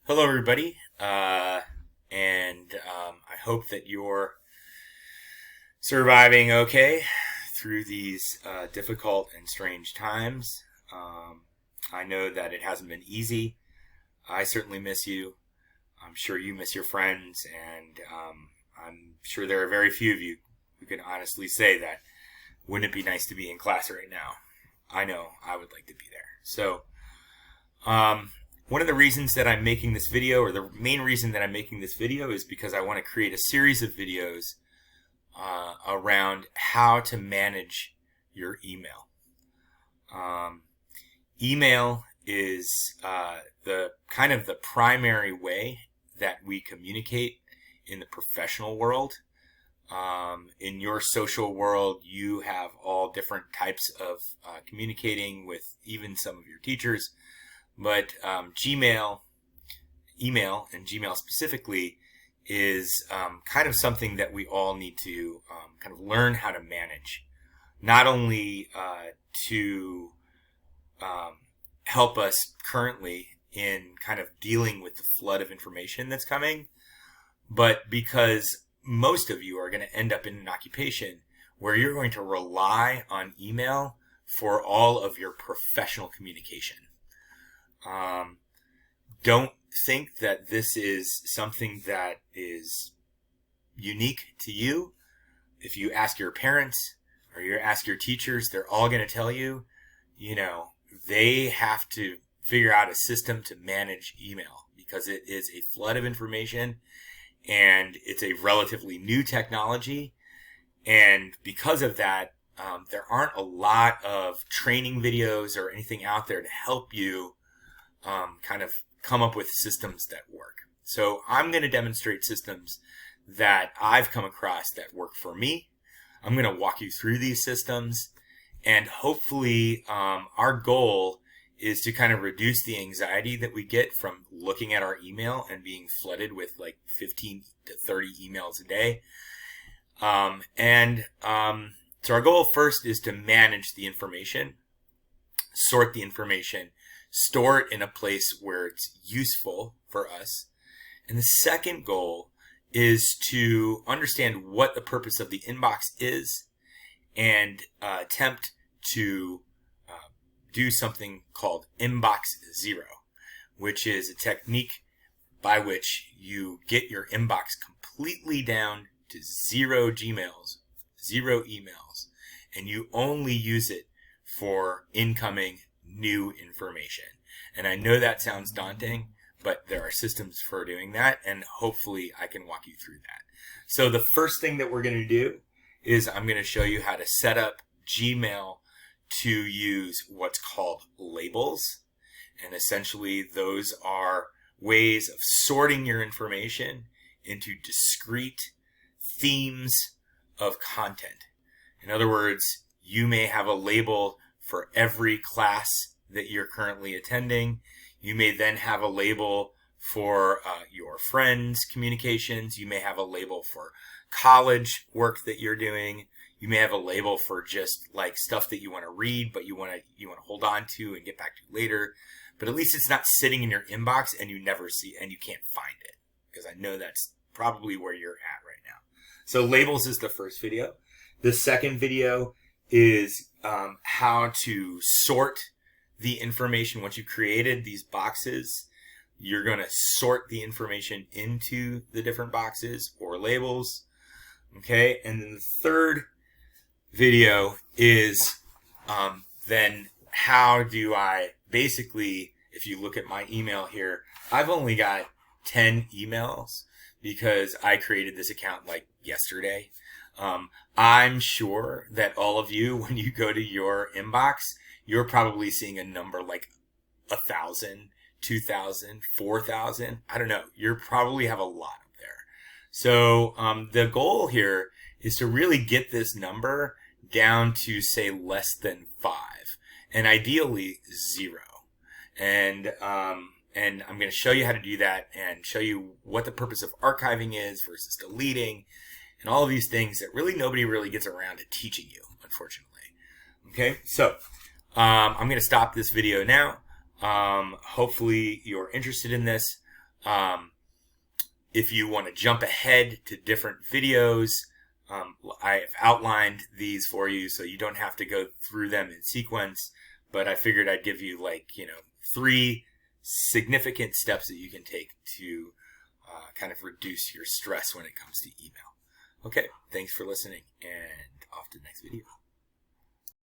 Hello, everybody, and I hope that you're surviving okay through these difficult and strange times. I know that it hasn't been easy. I certainly miss you. I'm sure you miss your friends, and I'm sure there are very few of you who can honestly say that wouldn't it be nice to be in class right now? I know I would like to be there. So, one of the reasons that I'm making this video, or the main reason that I'm making this video, is because I want to create a series of videos around how to manage your email. Email is the kind of the primary way that we communicate in the professional world. In your social world, you have all different types of communicating with even some of your teachers. But email, and Gmail specifically, is kind of something that we all need to kind of learn how to manage. Not only to help us currently in kind of dealing with the flood of information that's coming, but because most of you are going to end up in an occupation where you're going to rely on email for all of your professional communication. Don't think that this is something that is unique to you. If you ask your parents or you ask your teachers, they're all going to tell you, they have to figure out a system to manage email because it is a flood of information and it's a relatively new technology. And because of that, there aren't a lot of training videos or anything out there to help you kind of come up with systems that work. So I'm going to demonstrate systems that I've come across that work for me. I'm going to walk you through these systems, and hopefully our goal is to kind of reduce the anxiety that we get from looking at our email and being flooded with like 15 to 30 emails a day. So our goal first is to manage the information, sort the information, store it in a place where it's useful for us. And the second goal is to understand what the purpose of the inbox is and attempt to do something called inbox zero, which is a technique by which you get your inbox completely down to zero Gmails, zero emails, and you only use it for incoming new information. And I know that sounds daunting, but there are systems for doing that, and hopefully I can walk you through that. So the first thing that we're going to do is I'm going to show you how to set up Gmail to use what's called labels. And essentially those are ways of sorting your information into discrete themes of content. In other words, you may have a label for every class that you're currently attending. You may then have a label for your friends' communications. You may have a label for college work that you're doing. You may have a label for just like stuff that you want to read, but you want to hold on to and get back to later. But at least it's not sitting in your inbox and you never see and you can't find it, because I know that's probably where you're at right now. So labels is the first video. The second video is how to sort the information. Once you created these boxes, you're going to sort the information into the different boxes or labels. Okay, and then the third video is then how do I basically, if you look at my email here, I've only got 10 emails because I created this account like yesterday. I'm sure that all of you, when you go to your inbox, you're probably seeing a number like 1,000, 2,000, 4,000. I don't know. You probably have a lot up there. So the goal here is to really get this number down to, say, less than 5, and ideally 0. And I'm going to show you how to do that and show you what the purpose of archiving is versus deleting and all of these things that really nobody really gets around to teaching you, unfortunately. Okay, so I'm going to stop this video now. Hopefully you're interested in this. If you want to jump ahead to different videos, I've outlined these for you so you don't have to go through them in sequence, but I figured I'd give you 3 significant steps that you can take to kind of reduce your stress when it comes to email. Okay, thanks for listening, and off to the next video.